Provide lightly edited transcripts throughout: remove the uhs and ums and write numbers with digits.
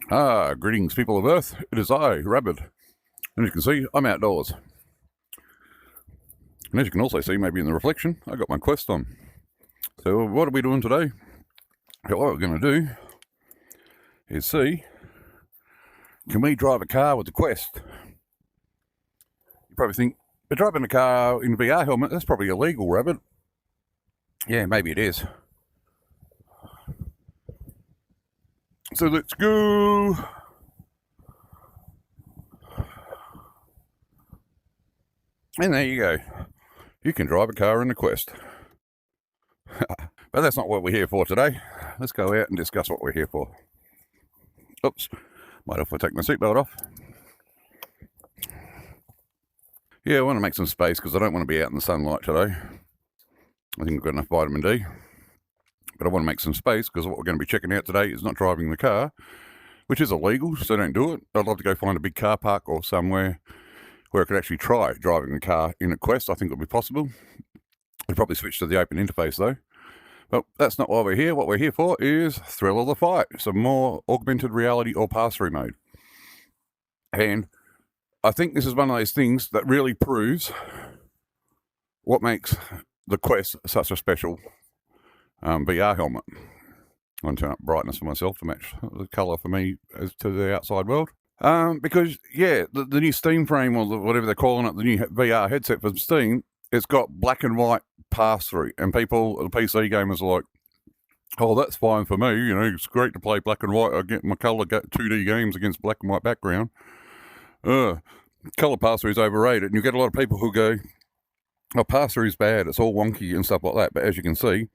Greetings, people of Earth. It is I, Rabid. And as you can see, I'm outdoors. And as you can also see, maybe in the reflection, I got my Quest on. So what are we doing today? What we're going to do is see, can we drive a car with the Quest? You probably think, but driving a car in a VR helmet, that's probably illegal, Rabid. Yeah, maybe it is. So let's go. And there you go. You can drive a car in the Quest. But that's not what we're here for today. Let's go out and discuss what we're here for. Oops. Might have to take my seatbelt off. Yeah, I want to make some space because I don't want to be out in the sunlight today. I think I've got enough vitamin D. But I want to make some space because what we're going to be checking out today is not driving the car, which is illegal, so don't do it. I'd love to go find a big car park or somewhere where I could actually try driving the car in a Quest. I think it would be possible. We'd probably switch to the open interface though. But that's not why we're here. What we're here for is thrill of the fight, some more augmented reality or pass-through mode. And I think this is one of those things that really proves what makes the Quest such a special VR helmet. I'm going to turn up brightness for myself to match the colour for me as to the outside world. Because, yeah, the new Steam frame, or whatever they're calling it, the new VR headset from Steam, it's got black and white pass-through. And people, the PC gamers are like, oh, that's fine for me. You know, it's great to play black and white. I get my colour 2D games against black and white background. Colour pass-through is overrated. And you get a lot of people who go, oh, pass-through is bad. It's all wonky and stuff like that. But as you can see,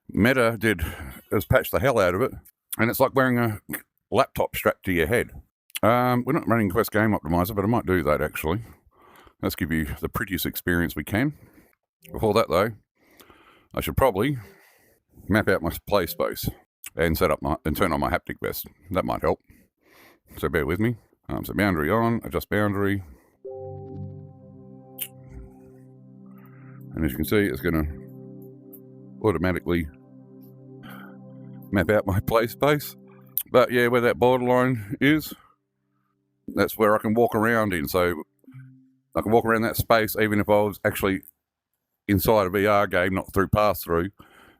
Meta has patched the hell out of it, and it's like wearing a laptop strapped to your head. We're not running Quest Game Optimizer, but I might do that actually. Let's give you the prettiest experience we can. Before that though, I should probably map out my play space and turn on my haptic vest. That might help. So bear with me. So boundary on, adjust boundary. And as you can see, it's going to automatically map out my play space. But yeah, where that borderline is, that's where I can walk around in. So I can walk around that space even if I was actually inside a VR game, not through pass-through.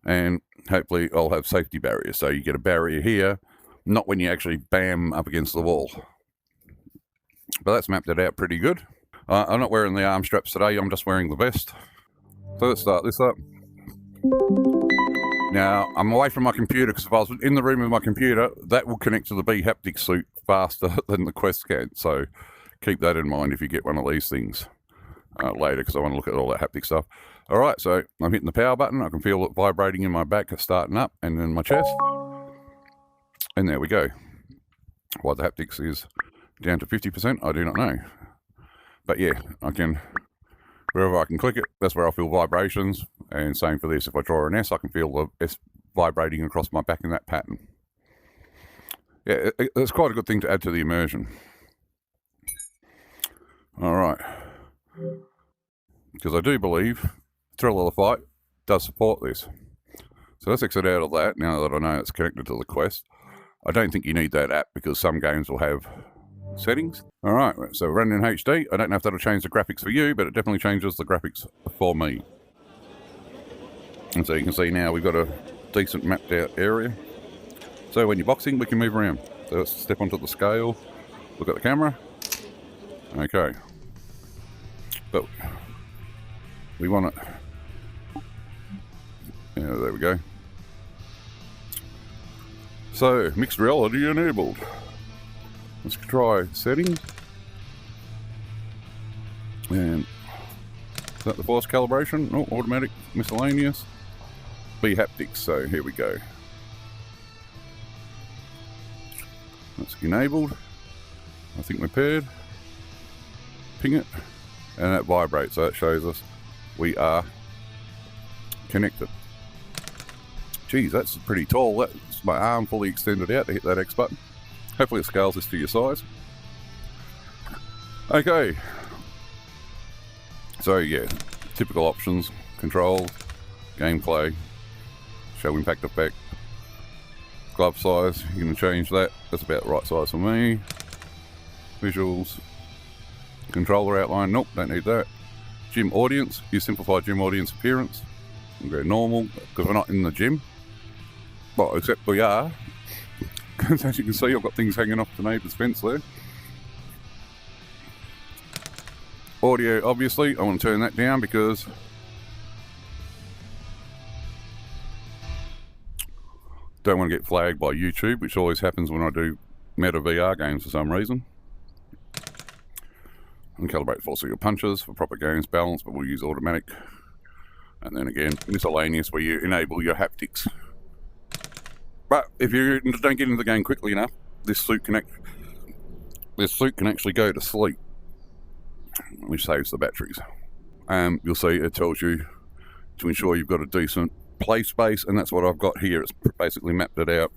And hopefully I'll have safety barriers. So you get a barrier here, not when you actually bam up against the wall. But that's mapped it out pretty good. I'm not wearing the arm straps today, I'm just wearing the vest. So let's start this up. Now, I'm away from my computer because if I was in the room with my computer, that will connect to the B haptic suit faster than the Quest can. So keep that in mind if you get one of these things later, because I want to look at all that haptic stuff. All right, so I'm hitting the power button. I can feel it vibrating in my back, starting up, and in my chest. And there we go. Why the haptics is down to 50%, I do not know. But yeah, I can... Wherever I can click it, that's where I feel vibrations. And same for this. If I draw an S, I can feel the S vibrating across my back in that pattern. Yeah, it's quite a good thing to add to the immersion. All right. Because I do believe Thrill of the Fight does support this. So let's exit out of that now that I know it's connected to the Quest. I don't think you need that app because some games will have settings. All right, so running in HD. I don't know if that'll change the graphics for you, but it definitely changes the graphics for me. And so you can see now we've got a decent mapped out area. So when you're boxing, we can move around. So let's step onto the scale, look at the camera. Okay. But we want it. Yeah, there we go. So, mixed reality enabled. Let's try settings. And is that the force calibration? Oh, automatic, miscellaneous. B haptics, so here we go. That's enabled. I think we're paired. Ping it. And that vibrates, so that shows us we are connected. Geez, that's pretty tall. That's my arm fully extended out to hit that X button. Hopefully it scales this to your size. Okay. So yeah, typical options, controls, gameplay, show impact effect, glove size, you can change that. That's about the right size for me. Visuals, controller outline, nope, don't need that. Gym audience, you simplify gym audience appearance. You can go normal, because we're not in the gym. Well, except we are. As you can see, I've got things hanging off the neighbour's fence there. Audio, obviously, I want to turn that down because don't want to get flagged by YouTube, which always happens when I do Meta VR games for some reason. And calibrate force of your punches for proper games balance, but we'll use automatic. And then again, miscellaneous, where you enable your haptics. But if you don't get into the game quickly enough, this suit can actually go to sleep, which saves the batteries. You'll see it tells you to ensure you've got a decent play space, and that's what I've got here. It's basically mapped it out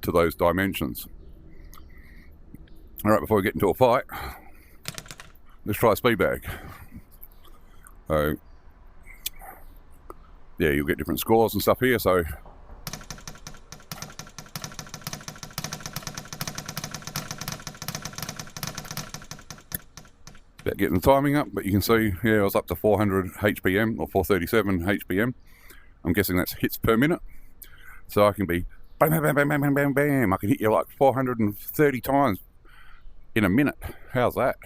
to those dimensions. All right, before we get into a fight, let's try a speed bag. So, yeah, you'll get different scores and stuff here. So, about getting the timing up, but you can see, yeah, I was up to 400 HPM or 437 HPM. I'm guessing that's hits per minute. So I can be bam, bam, bam, bam, bam, bam, bam, bam. I can hit you like 430 times in a minute. How's that?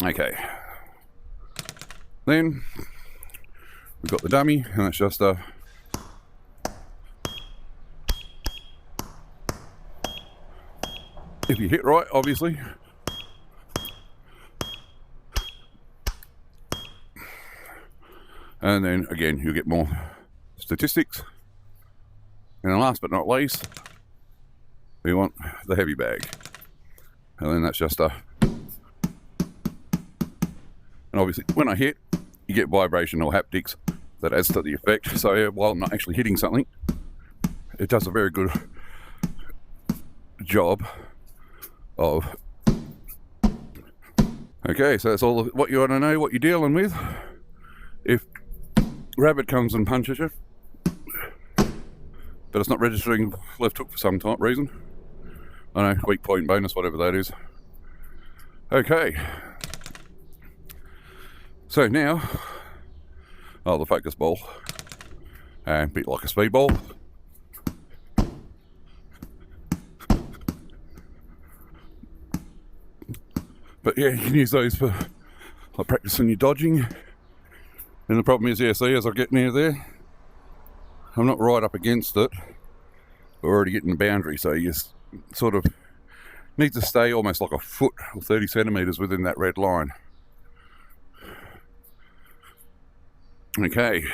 Okay. Then we've got the dummy, and that's just a if you hit right, obviously. And then again, you get more statistics. And then last but not least, we want the heavy bag. And then that's just a, and obviously when I hit, you get vibration or haptics that adds to the effect. So while I'm not actually hitting something, it does a very good job of, okay, so that's all of what you want to know, what you're dealing with. If Rabid comes and punches you, but it's not registering left hook for some reason. I know, weak point bonus, whatever that is. Okay. So now, the focus ball, and beat like a speedball. But yeah, you can use those for like practicing your dodging. And the problem is, yeah, see, as I get near there, I'm not right up against it. We're already getting the boundary, so you sort of need to stay almost like a foot or 30 centimetres within that red line. Okay.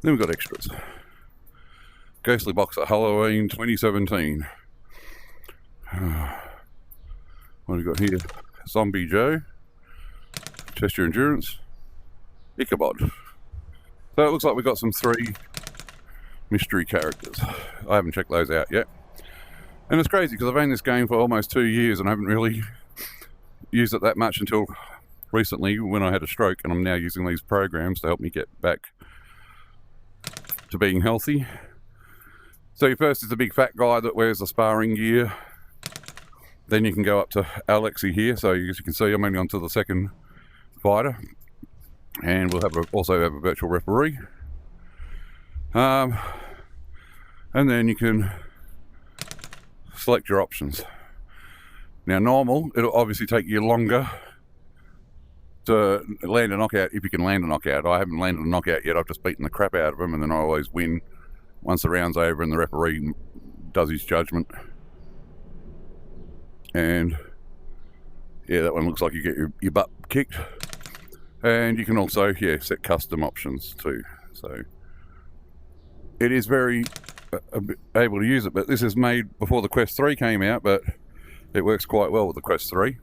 Then we've got extras. Ghostly Boxer, Halloween 2017. What have we got here? Zombie Joe. Test your endurance. Ichabod. So it looks like we've got some 3 mystery characters. I haven't checked those out yet. And it's crazy because I've owned this game for almost 2 years and I haven't really used it that much until recently when I had a stroke, and I'm now using these programs to help me get back to being healthy. So first is the big fat guy that wears the sparring gear. Then you can go up to Alexi here. So as you can see, I'm only onto the second fighter, and we'll also have a virtual referee, and then you can select your options. Now normal, it'll obviously take you longer to land a knockout, if you can land a knockout. I haven't landed a knockout yet. I've just beaten the crap out of him, and then I always win once the round's over and the referee does his judgment. And yeah, that one looks like you get your butt kicked. And you can also, yeah, set custom options too. So it is very able to use it, but this is made before the Quest 3 came out, but it works quite well with the Quest 3.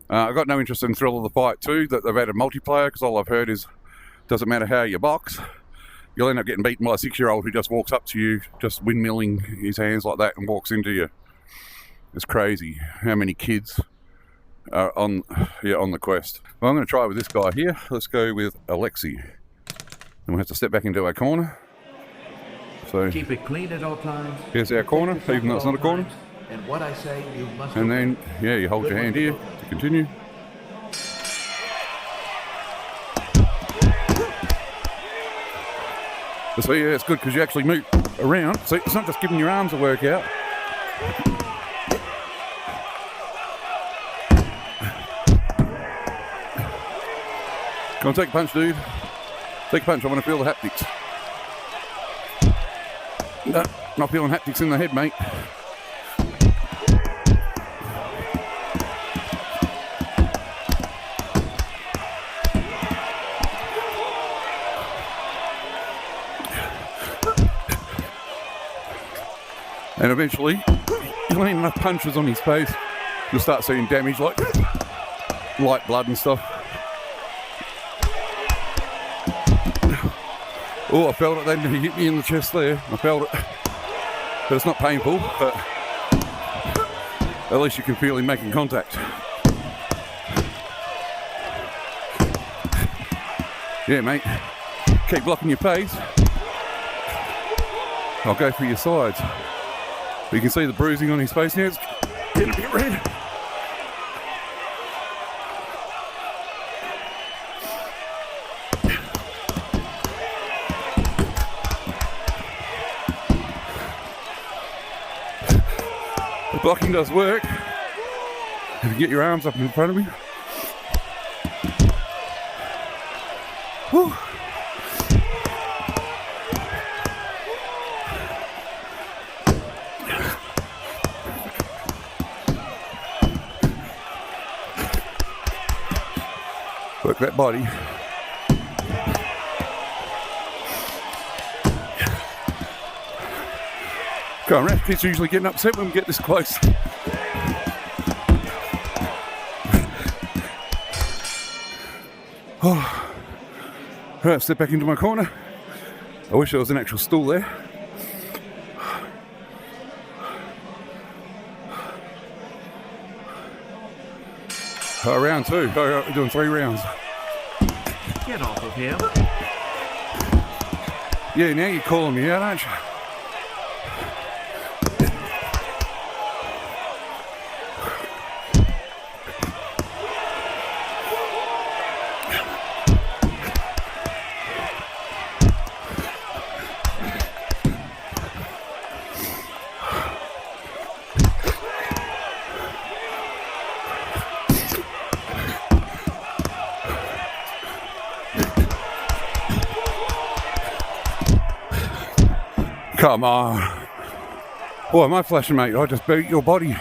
I've got no interest in Thrill of the Fight 2, that they've added multiplayer, because all I've heard is doesn't matter how you box, you'll end up getting beaten by a 6-year-old who just walks up to you, just windmilling his hands like that and walks into you. It's crazy how many kids are on the Quest. Well, I'm going to try with this guy here. Let's go with Alexi. And we'll have to step back into our corner. So keep it clean at all times. Here's our corner, even though it's not a corner. And what I say, you must. And then, yeah, you hold your hand here to continue. So yeah, it's good because you actually move around. So it's not just giving your arms a workout. Go on, take a punch, dude. Take a punch, I want to feel the haptics. No, not feeling haptics in the head, mate. And eventually, you land enough punches on his face, you'll start seeing damage like light blood and stuff. Oh, I felt it then. He hit me in the chest there. I felt it. But it's not painful, but at least you can feel him making contact. Yeah, mate. Keep blocking your face. I'll go for your sides. You can see the bruising on his face now. It's getting a bit red. The blocking does work. If you get your arms up in front of me. Whew. Work that body. Come on, ref, kids usually getting upset when we get this close. Oh. Right, step back into my corner. I wish there was an actual stool there. Oh, round two. Oh, we're doing 3 rounds. Get off of him. Yeah, now you're calling me out, aren't you? Come on. Boy, am I flashing, mate? I just beat your body.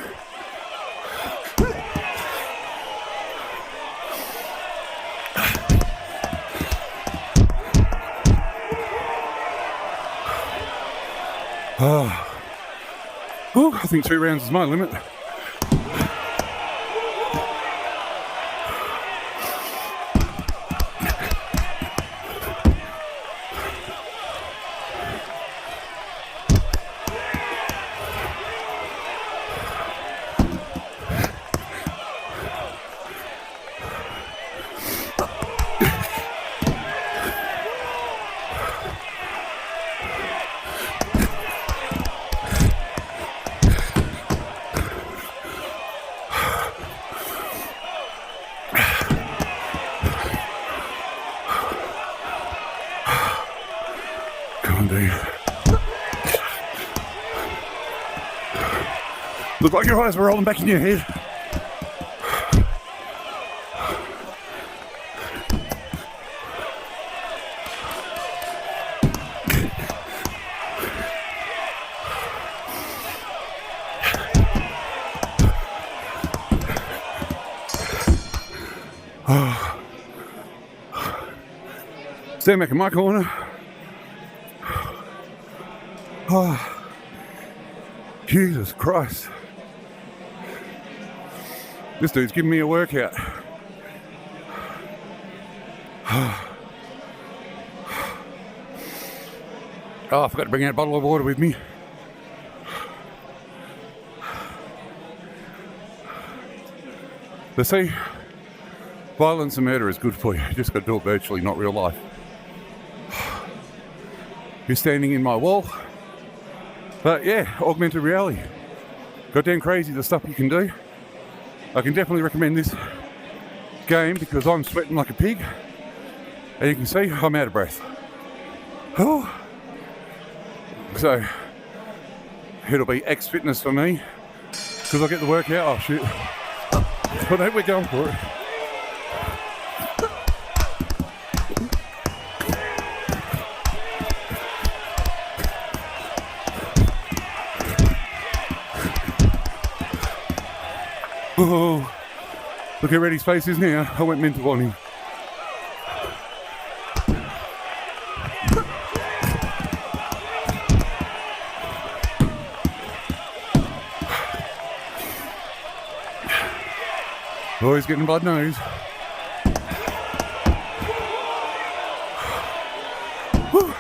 Oh, I think 2 rounds is my limit. Look like your eyes were rolling back in your head. Stand back in my corner. Oh, Jesus Christ. This dude's giving me a workout. Oh, I forgot to bring out a bottle of water with me. But see, violence and murder is good for you. You just got to do it virtually, not real life. You're standing in my wall. But yeah, augmented reality. Goddamn crazy the stuff you can do. I can definitely recommend this game because I'm sweating like a pig. And you can see I'm out of breath. Oh. So, it'll be X-Fitness for me because I get the workout. Oh shit. But no, we're going for it. Oh, look how red his face is now. I went mental on him. Oh, he's getting blood nose. Whew.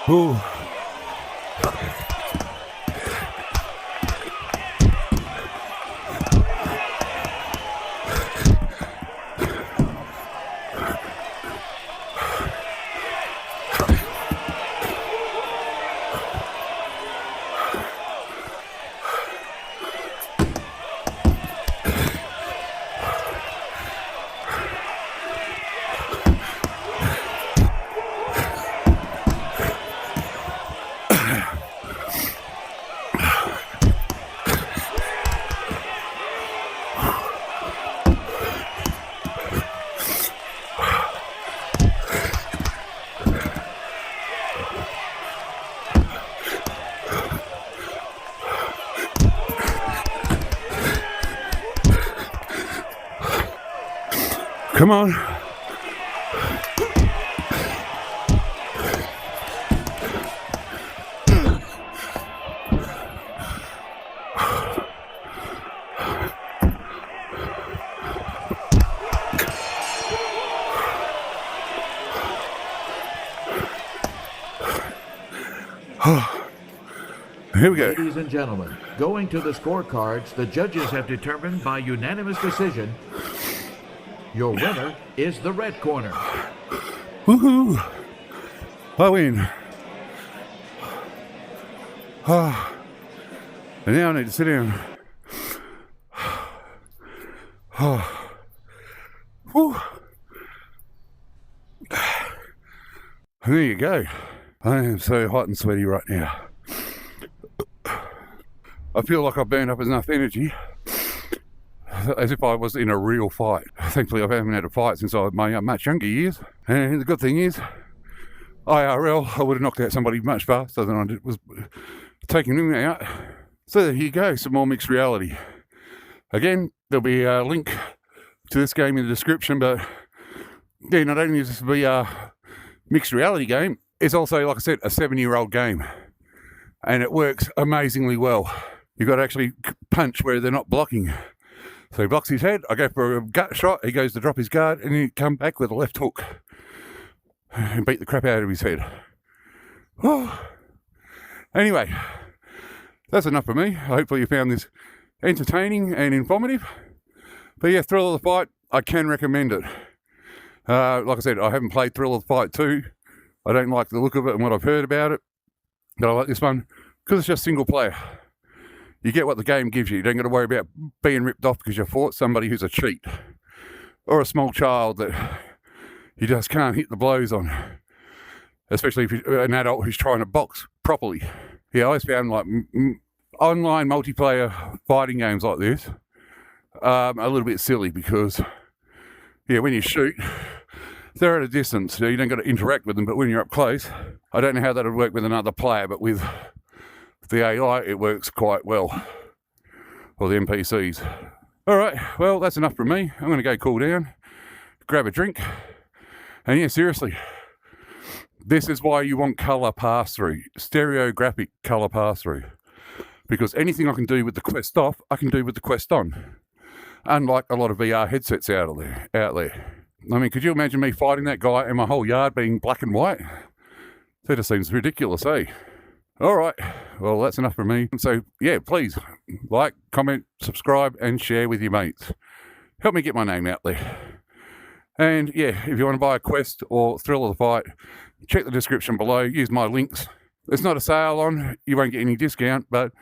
Ooh. Come on. Here we go. Ladies and gentlemen, going to the scorecards, the judges have determined by unanimous decision your winner is the red corner. Woohoo! I win. Ah. And now I need to sit down. Oh. Whew. And there you go. I am so hot and sweaty right now. I feel like I've burned up enough energy as if I was in a real fight. Thankfully, I haven't had a fight since I was my much younger years. And the good thing is, IRL, I would have knocked out somebody much faster than I was taking them out. So there you go, some more mixed reality. Again, there'll be a link to this game in the description, but yeah, not only is this be a mixed reality game, it's also, like I said, a 7-year-old game. And it works amazingly well. You've got to actually punch where they're not blocking. So he blocks his head, I go for a gut shot, he goes to drop his guard, and he come back with a left hook and beat the crap out of his head. Oh. Anyway, that's enough for me. Hopefully you found this entertaining and informative. But yeah, Thrill of the Fight, I can recommend it. Like I said, I haven't played Thrill of the Fight 2. I don't like the look of it and what I've heard about it. But I like this one because it's just single player. You get what the game gives you. You don't got to worry about being ripped off because you fought somebody who's a cheat. Or a small child that you just can't hit the blows on. Especially if you're an adult who's trying to box properly. Yeah, I always found like online multiplayer fighting games like this a little bit silly because, yeah, when you shoot, they're at a distance, so you don't got to interact with them, but when you're up close, I don't know how that would work with another player, but with the AI, it works quite well. Or the NPCs. Alright, well, that's enough from me. I'm going to go cool down, grab a drink, and yeah, seriously, this is why you want colour pass-through, stereographic colour pass-through. Because anything I can do with the Quest off, I can do with the Quest on. Unlike a lot of VR headsets out there. I mean, could you imagine me fighting that guy and my whole yard being black and white? That just seems ridiculous, eh? All right, well, that's enough from me. So, yeah, please like, comment, subscribe, and share with your mates. Help me get my name out there. And, yeah, if you want to buy a Quest or Thrill of the Fight, check the description below. Use my links. It's not a sale on. You won't get any discount, but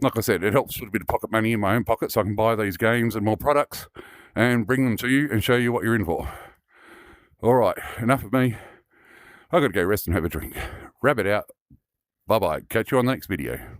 like I said, it helps with a bit of pocket money in my own pocket so I can buy these games and more products and bring them to you and show you what you're in for. All right, enough of me. I've got to go rest and have a drink. Rabid out. Bye-bye. Catch you on the next video.